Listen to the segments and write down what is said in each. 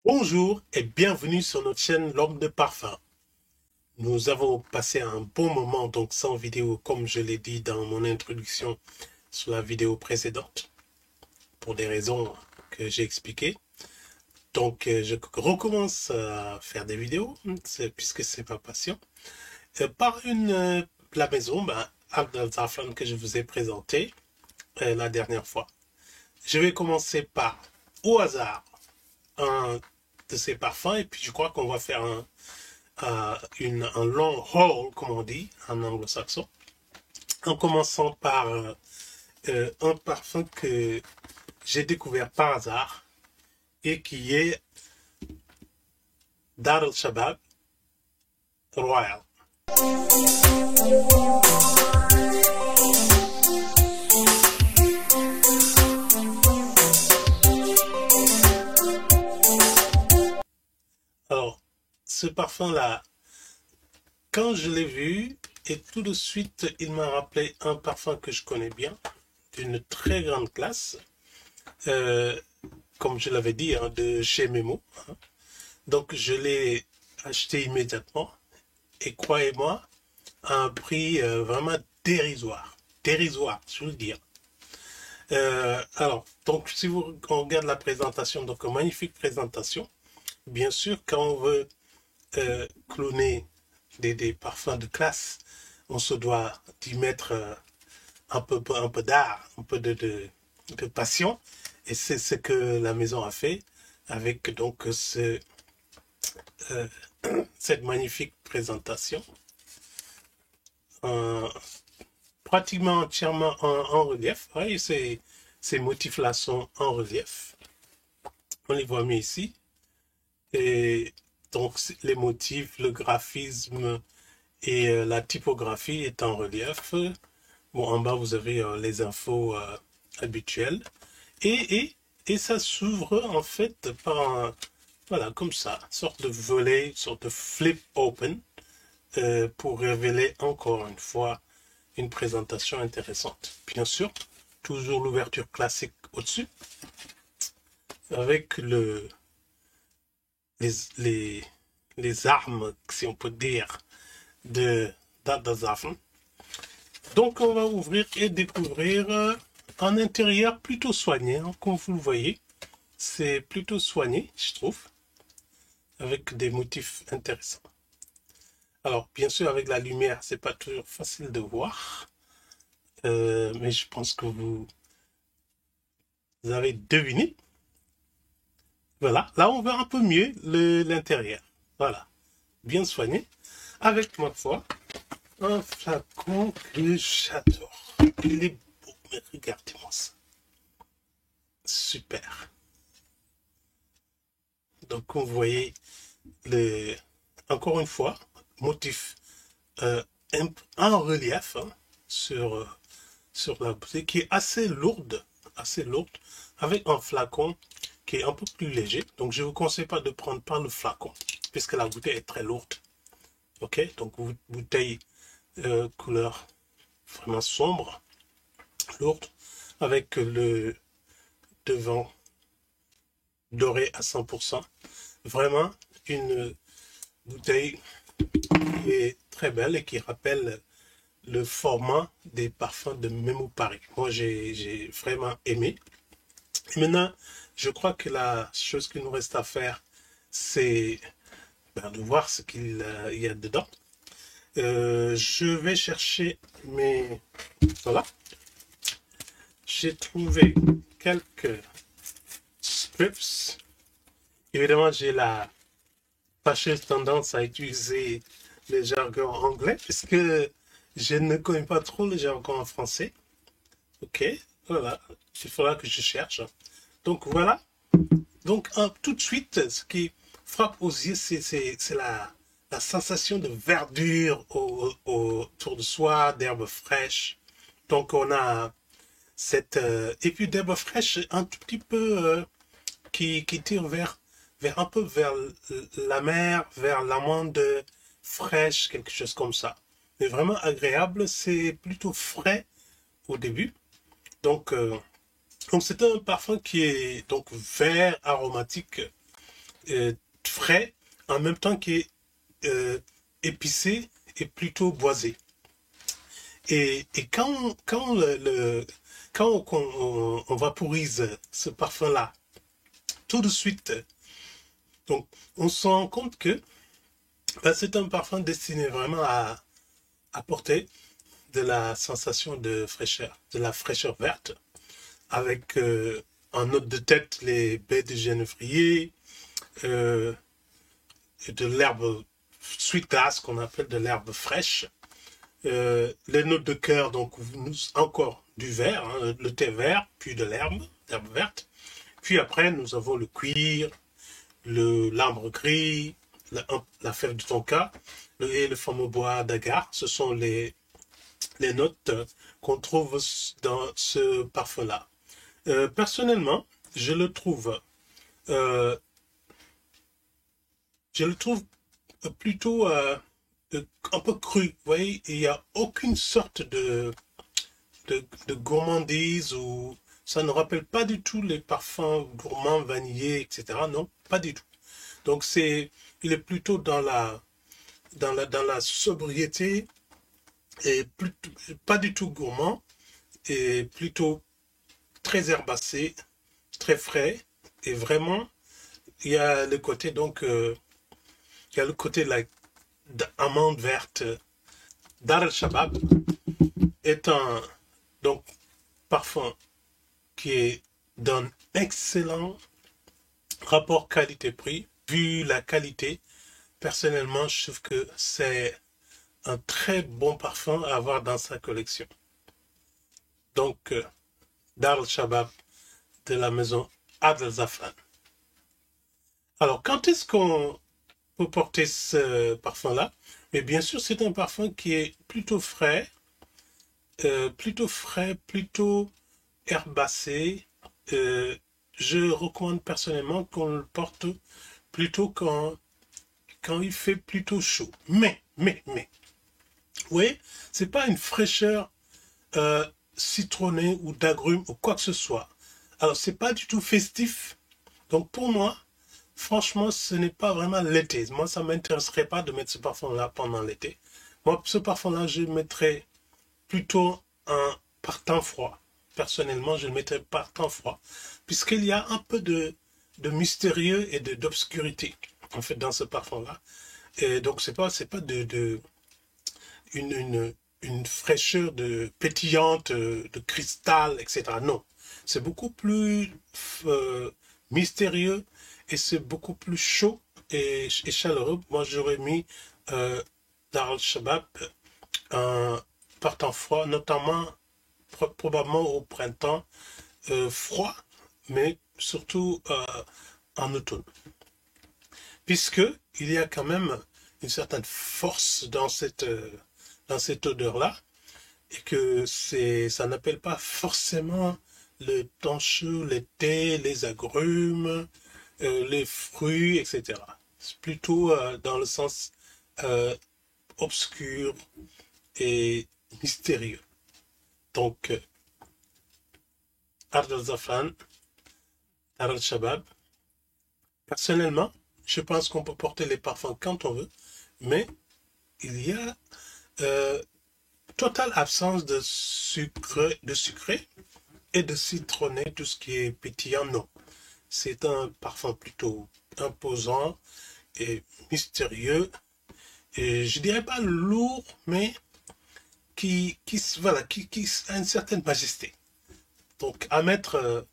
Bonjour et bienvenue sur notre chaîne L'Homme de Parfum. Nous avons passé un bon moment donc sans vidéo comme je l'ai dit dans mon introduction sur la vidéo précédente pour des raisons que j'ai expliquées. Donc je recommence à faire des vidéos puisque c'est ma passion. Par la maison Abdel Zafran que je vous ai présenté la dernière fois. Je vais commencer par au hasard un de ces parfums et puis je crois qu'on va faire un long haul, comme on dit en anglo-saxon, en commençant par un parfum que j'ai découvert par hasard et qui est Dar el-Shabab Royal. Alors, ce parfum-là, quand je l'ai vu, et tout de suite, il m'a rappelé un parfum que je connais bien, d'une très grande classe, comme je l'avais dit, hein, de chez Memo. Hein. Donc, je l'ai acheté immédiatement, et croyez-moi, à un prix vraiment dérisoire. Dérisoire, je veux le dire. Alors, donc, si vous regardez la présentation, donc, une magnifique présentation. Bien sûr, quand on veut cloner des parfums de classe, on se doit d'y mettre un peu d'art, un peu de passion. Et c'est ce que la maison a fait avec donc cette magnifique présentation. Pratiquement entièrement en relief. Oui, ces motifs-là sont en relief. On les voit mieux ici. Et donc les motifs, le graphisme et la typographie est en relief. Bon, en bas, vous avez les infos habituelles. Et ça s'ouvre en fait par un, voilà, comme ça, sorte de volet, sorte de flip open pour révéler encore une fois une présentation intéressante. Bien sûr, toujours l'ouverture classique au-dessus, avec les armes, si on peut dire, d'Adazafn. Donc on va ouvrir et découvrir un intérieur plutôt soigné, hein, comme vous le voyez. C'est plutôt soigné, je trouve, avec des motifs intéressants. Alors, bien sûr, avec la lumière, c'est pas toujours facile de voir, mais je pense que vous avez deviné. Voilà, là on voit un peu mieux l'intérieur. Voilà, bien soigné, avec ma foi, un flacon que j'adore. Il est beau, mais regardez-moi ça. Super. Donc, vous voyez, encore une fois, motif en relief hein, sur la bouteille qui est assez lourde, avec un flacon qui est un peu plus léger. Donc, je ne vous conseille pas de prendre par le flacon, puisque la bouteille est très lourde. Ok, donc bouteille couleur vraiment sombre, lourde, avec le devant doré à 100%. Vraiment une bouteille qui est très belle et qui rappelle le format des parfums de Memo Paris. Moi, j'ai vraiment aimé. Et maintenant, je crois que la chose qu'il nous reste à faire, c'est de voir ce qu'il y a dedans. Je vais chercher mes... Voilà. J'ai trouvé quelques strips. Évidemment, j'ai la fâcheuse tendance à utiliser le jargon anglais, puisque je ne connais pas trop le jargon en français. Ok, voilà, il faudra que je cherche. Donc voilà, donc tout de suite, ce qui frappe aux yeux, c'est la sensation de verdure autour de soi, d'herbes fraîches. Donc on a cette... et puis d'herbes fraîches un tout petit peu qui tire vers un peu vers la mer, vers l'amande fraîche, quelque chose comme ça. Mais vraiment agréable, c'est plutôt frais au début. Donc c'est un parfum qui est donc vert aromatique, frais, en même temps qui est épicé et plutôt boisé. Et quand on vaporise ce parfum-là, tout de suite, donc on se rend compte que c'est un parfum destiné vraiment à apporter de la sensation de fraîcheur, de la fraîcheur verte, avec en note de tête les baies de genévrier, de l'herbe sweet grass qu'on appelle de l'herbe fraîche, les notes de cœur, donc encore du vert, hein, le thé vert, puis de l'herbe verte. Puis après, nous avons le cuir, l'arbre gris, la fève de tonka et le fameux bois d'agar. Ce sont les notes qu'on trouve dans ce parfum-là. Personnellement, je le trouve plutôt un peu cru. Vous voyez, il n'y a aucune sorte de gourmandise ou ça ne rappelle pas du tout les parfums gourmands, vanillés, etc. Non, pas du tout. Donc il est plutôt dans la sobriété et pas du tout gourmand et plutôt très herbacé, très frais et vraiment il y a le côté donc il y a le côté d'amande verte. Dar el-Shabab est un donc parfum qui est d'un excellent rapport qualité-prix. Vu la qualité, personnellement, je trouve que c'est un très bon parfum à avoir dans sa collection. Donc, Dar el-Shabab de la maison Adel Zafran. Alors, quand est-ce qu'on peut porter ce parfum-là? Mais bien sûr, c'est un parfum qui est plutôt frais, plutôt herbacé. Je recommande personnellement qu'on le porte plutôt quand il fait plutôt chaud. Mais, vous voyez, c'est pas une fraîcheur citronnée ou d'agrumes ou quoi que ce soit. Alors, c'est pas du tout festif. Donc, pour moi, franchement, ce n'est pas vraiment l'été. Moi, ça m'intéresserait pas de mettre ce parfum-là pendant l'été. Moi, ce parfum-là, je le mettrais plutôt par temps froid. Personnellement, je le mettrais par temps froid, puisqu'il y a un peu de mystérieux et d'obscurité, en fait, dans ce parfum-là. Et donc, c'est pas une fraîcheur pétillante, de cristal, etc. Non. C'est beaucoup plus mystérieux et c'est beaucoup plus chaud et chaleureux. Moi, j'aurais mis Dar el-Shabab par temps froid, notamment probablement au printemps froid, mais surtout en automne. Puisque il y a quand même une certaine force dans cette odeur-là, et que ça n'appelle pas forcément le temps chaud, les thés, les agrumes, les fruits, etc. C'est plutôt dans le sens obscur et mystérieux. Donc, Adel Zafran, Dar el-Shabab. Personnellement, je pense qu'on peut porter les parfums quand on veut, mais il y a totale absence de sucré et de citronné, tout ce qui est pétillant, non. C'est un parfum plutôt imposant et mystérieux, et je dirais pas lourd, mais qui a une certaine majesté. Donc, à mettre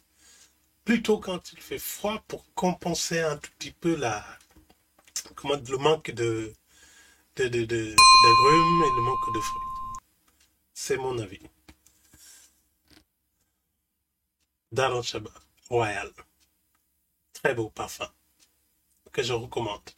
plutôt quand il fait froid pour compenser un tout petit peu le manque d'agrumes et le manque de fruits. C'est mon avis. Dar el-Shabab, Royal. Très beau parfum que je recommande.